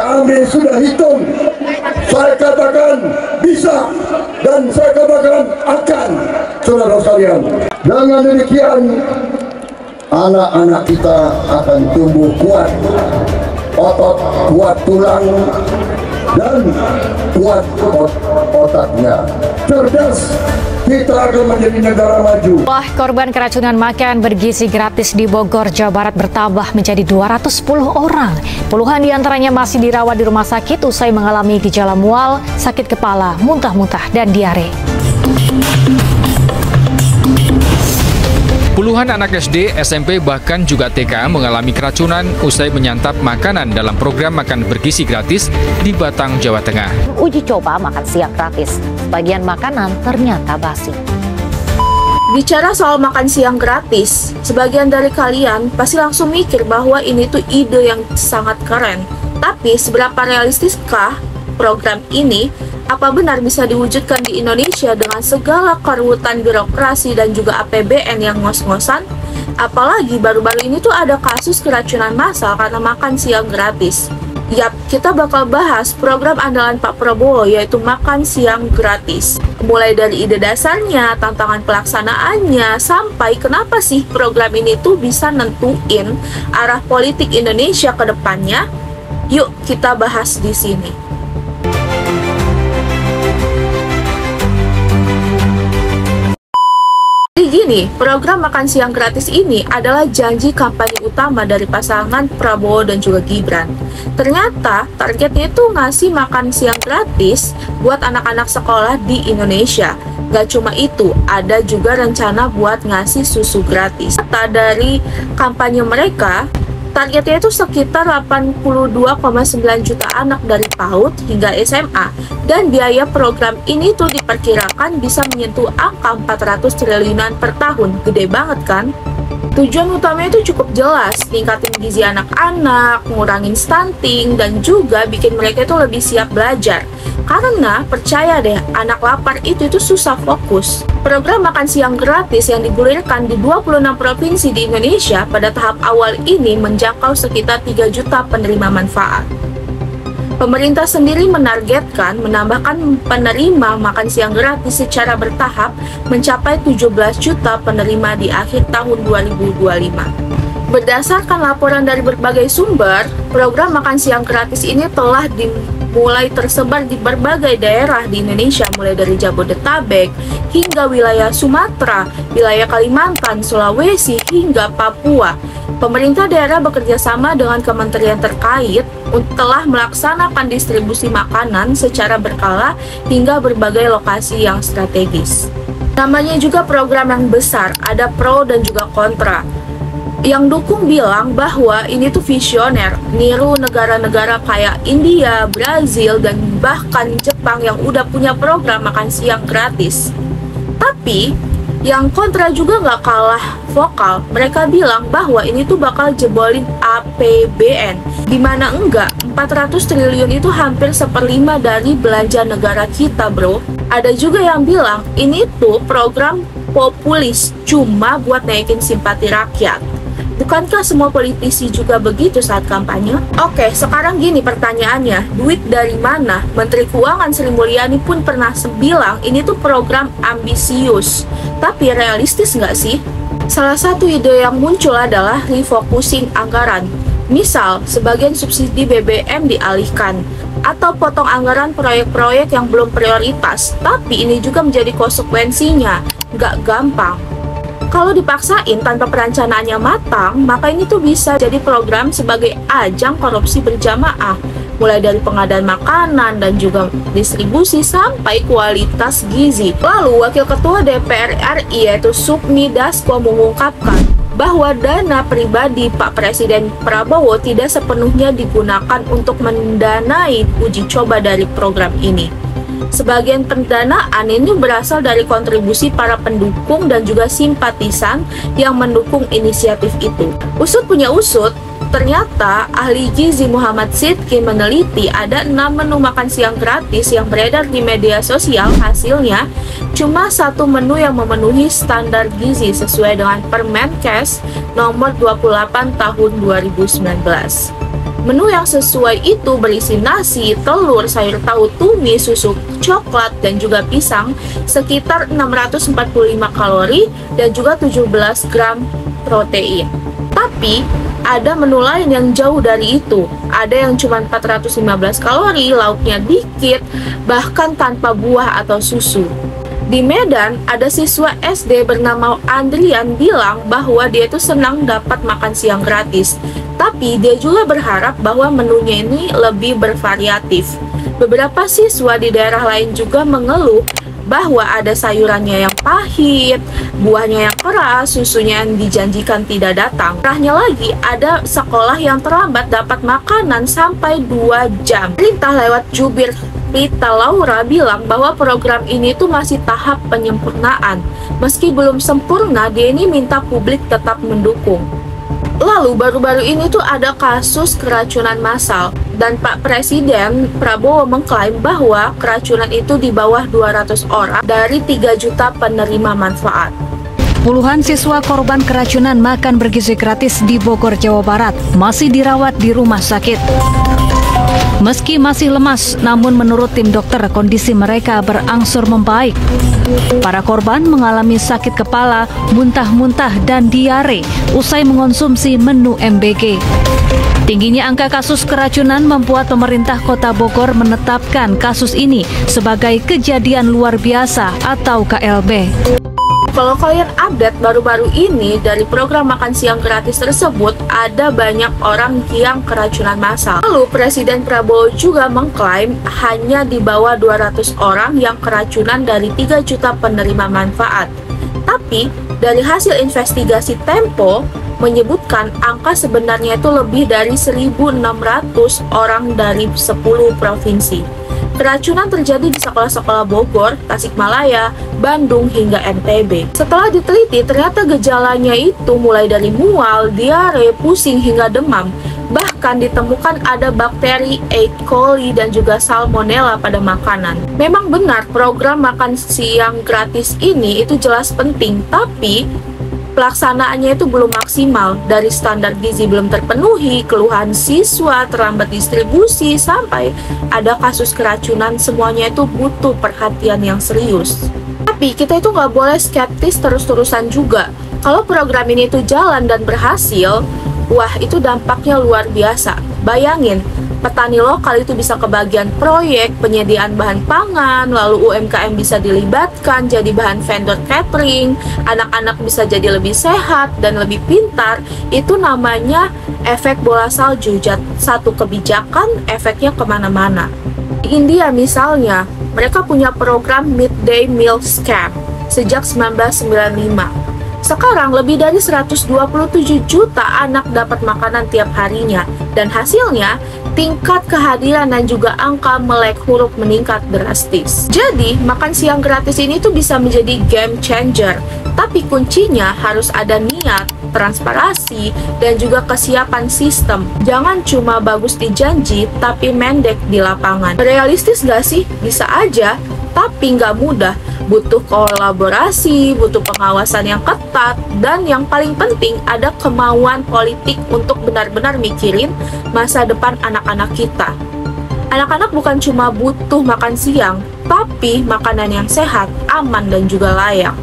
Kami sudah hitung, saya katakan bisa, dan saya katakan akan, saudara sekalian. Dengan demikian, anak-anak kita akan tumbuh kuat, otot kuat tulang, dan kuat otaknya. Cerdas, kita akan menjadi negara maju. Jumlah korban keracunan makan bergizi gratis di Bogor, Jawa Barat bertambah menjadi 210 orang. Puluhan diantaranya masih dirawat di rumah sakit usai mengalami gejala mual, sakit kepala, muntah-muntah, dan diare. Puluhan anak SD, SMP, bahkan juga TK mengalami keracunan usai menyantap makanan dalam program makan bergizi gratis di Batang, Jawa Tengah. Uji coba makan siang gratis, sebagian makanan ternyata basi. Bicara soal makan siang gratis, sebagian dari kalian pasti langsung mikir bahwa ini tuh ide yang sangat keren. Tapi seberapa realistiskah program ini? Apa benar bisa diwujudkan di Indonesia dengan segala keruwetan birokrasi dan juga APBN yang ngos-ngosan? Apalagi baru-baru ini tuh ada kasus keracunan massal karena makan siang gratis. Yap, kita bakal bahas program andalan Pak Prabowo, yaitu makan siang gratis. Mulai dari ide dasarnya, tantangan pelaksanaannya, sampai kenapa sih program ini tuh bisa nentuin arah politik Indonesia ke depannya. Yuk kita bahas di sini. Gini, program makan siang gratis ini adalah janji kampanye utama dari pasangan Prabowo dan juga Gibran. Ternyata targetnya itu ngasih makan siang gratis buat anak-anak sekolah di Indonesia. Gak cuma itu, ada juga rencana buat ngasih susu gratis. Data dari kampanye mereka, targetnya itu sekitar 82,9 juta anak dari PAUD hingga SMA, dan biaya program ini tuh diperkirakan bisa menyentuh angka 400 triliunan per tahun. Gede banget kan? Tujuan utamanya itu cukup jelas, ningkatin gizi anak-anak, ngurangin stunting, dan juga bikin mereka itu lebih siap belajar. Karena percaya deh, anak lapar itu susah fokus. Program makan siang gratis yang digulirkan di 26 provinsi di Indonesia pada tahap awal ini menjangkau sekitar 3 juta penerima manfaat. Pemerintah sendiri menargetkan menambahkan penerima makan siang gratis secara bertahap mencapai 17 juta penerima di akhir tahun 2025. Berdasarkan laporan dari berbagai sumber, program makan siang gratis ini telah mulai tersebar di berbagai daerah di Indonesia, mulai dari Jabodetabek hingga wilayah Sumatera, wilayah Kalimantan, Sulawesi, hingga Papua. Pemerintah daerah bekerja sama dengan kementerian terkait telah melaksanakan distribusi makanan secara berkala hingga berbagai lokasi yang strategis. Namanya juga program yang besar, ada pro dan juga kontra. Yang dukung bilang bahwa ini tuh visioner, niru negara-negara kayak India, Brazil, dan bahkan Jepang yang udah punya program makan siang gratis. Tapi yang kontra juga nggak kalah vokal. Mereka bilang bahwa ini tuh bakal jebolin APBN. Dimana enggak, 400 triliun itu hampir 1/5 dari belanja negara kita, bro. Ada juga yang bilang ini tuh program populis, cuma buat naikin simpati rakyat. Bukankah semua politisi juga begitu saat kampanye? Oke, sekarang gini pertanyaannya, duit dari mana? Menteri Keuangan Sri Mulyani pun pernah bilang ini tuh program ambisius. Tapi realistis nggak sih? Salah satu ide yang muncul adalah refocusing anggaran. Misal, sebagian subsidi BBM dialihkan, atau potong anggaran proyek-proyek yang belum prioritas. Tapi ini juga menjadi konsekuensinya, nggak gampang. Kalau dipaksain tanpa perencanaannya matang, maka ini tuh bisa jadi program sebagai ajang korupsi berjamaah, mulai dari pengadaan makanan dan juga distribusi sampai kualitas gizi. Lalu, Wakil Ketua DPR RI yaitu Sukmi Dasko mengungkapkan bahwa dana pribadi Pak Presiden Prabowo tidak sepenuhnya digunakan untuk mendanai uji coba dari program ini. Sebagian pendanaan ini berasal dari kontribusi para pendukung dan juga simpatisan yang mendukung inisiatif itu. Usut punya usut, ternyata ahli gizi Muhammad Sidki meneliti ada 6 menu makan siang gratis yang beredar di media sosial. Hasilnya cuma 1 menu yang memenuhi standar gizi sesuai dengan Permenkes nomor 28 tahun 2019. Menu yang sesuai itu berisi nasi, telur, sayur tahu tumis, susu coklat, dan juga pisang, sekitar 645 kalori dan juga 17 gram protein. Tapi, ada menu lain yang jauh dari itu. Ada yang cuma 415 kalori, lauknya dikit, bahkan tanpa buah atau susu. Di Medan, ada siswa SD bernama Andrian bilang bahwa dia itu senang dapat makan siang gratis. Tapi dia juga berharap bahwa menunya ini lebih bervariatif. Beberapa siswa di daerah lain juga mengeluh bahwa ada sayurannya yang pahit, buahnya yang keras, susunya yang dijanjikan tidak datang. Parahnya lagi, ada sekolah yang terlambat dapat makanan sampai 2 jam. Perintah lewat jubir Rita Laura bilang bahwa program ini tuh masih tahap penyempurnaan. Meski belum sempurna, dia ini minta publik tetap mendukung. Lalu baru-baru ini tuh ada kasus keracunan massal, dan Pak Presiden Prabowo mengklaim bahwa keracunan itu di bawah 200 orang dari 3 juta penerima manfaat. Puluhan siswa korban keracunan makan bergizi gratis di Bogor, Jawa Barat masih dirawat di rumah sakit. Meski masih lemas, namun menurut tim dokter kondisi mereka berangsur membaik. Para korban mengalami sakit kepala, muntah-muntah, dan diare usai mengonsumsi menu MBG. Tingginya angka kasus keracunan membuat pemerintah Kota Bogor menetapkan kasus ini sebagai kejadian luar biasa atau KLB. Kalau kalian update baru-baru ini dari program makan siang gratis tersebut, ada banyak orang yang keracunan massal. Lalu Presiden Prabowo juga mengklaim hanya di bawah 200 orang yang keracunan dari 3 juta penerima manfaat. Tapi dari hasil investigasi Tempo menyebutkan angka sebenarnya itu lebih dari 1.600 orang dari 10 provinsi. Keracunan terjadi di sekolah-sekolah Bogor, Tasikmalaya, Bandung, hingga NTB. Setelah diteliti, ternyata gejalanya itu mulai dari mual, diare, pusing, hingga demam. Bahkan ditemukan ada bakteri E. coli dan juga salmonella pada makanan. Memang benar program makan siang gratis ini itu jelas penting, tapi pelaksanaannya itu belum maksimal. Dari standar gizi belum terpenuhi, keluhan siswa, terlambat distribusi, sampai ada kasus keracunan, semuanya itu butuh perhatian yang serius. Tapi kita itu nggak boleh skeptis terus-terusan juga. Kalau program ini itu jalan dan berhasil, wah itu dampaknya luar biasa. Bayangin, petani lokal itu bisa kebagian proyek penyediaan bahan pangan, lalu UMKM bisa dilibatkan jadi bahan vendor catering, anak-anak bisa jadi lebih sehat dan lebih pintar. Itu namanya efek bola salju. Satu kebijakan, efeknya kemana-mana. Di India misalnya, mereka punya program Midday Meal Scam sejak 1995. Sekarang lebih dari 127 juta anak dapat makanan tiap harinya, dan hasilnya tingkat kehadiran dan juga angka melek huruf meningkat drastis. Jadi, makan siang gratis ini tuh bisa menjadi game changer, tapi kuncinya harus ada niat, transparansi, dan juga kesiapan sistem. Jangan cuma bagus di janji, tapi mendek di lapangan. Realistis gak sih? Bisa aja, tapi nggak mudah. Butuh kolaborasi, butuh pengawasan yang ketat, dan yang paling penting ada kemauan politik untuk benar-benar mikirin masa depan anak-anak kita. Anak-anak bukan cuma butuh makan siang, tapi makanan yang sehat, aman, dan juga layak.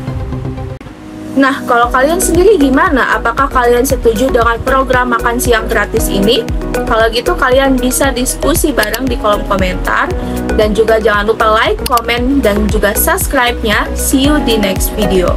Nah, kalau kalian sendiri gimana? Apakah kalian setuju dengan program makan siang gratis ini? Kalau gitu kalian bisa diskusi bareng di kolom komentar. Dan juga jangan lupa like, komen, dan juga subscribe-nya. See you di next video.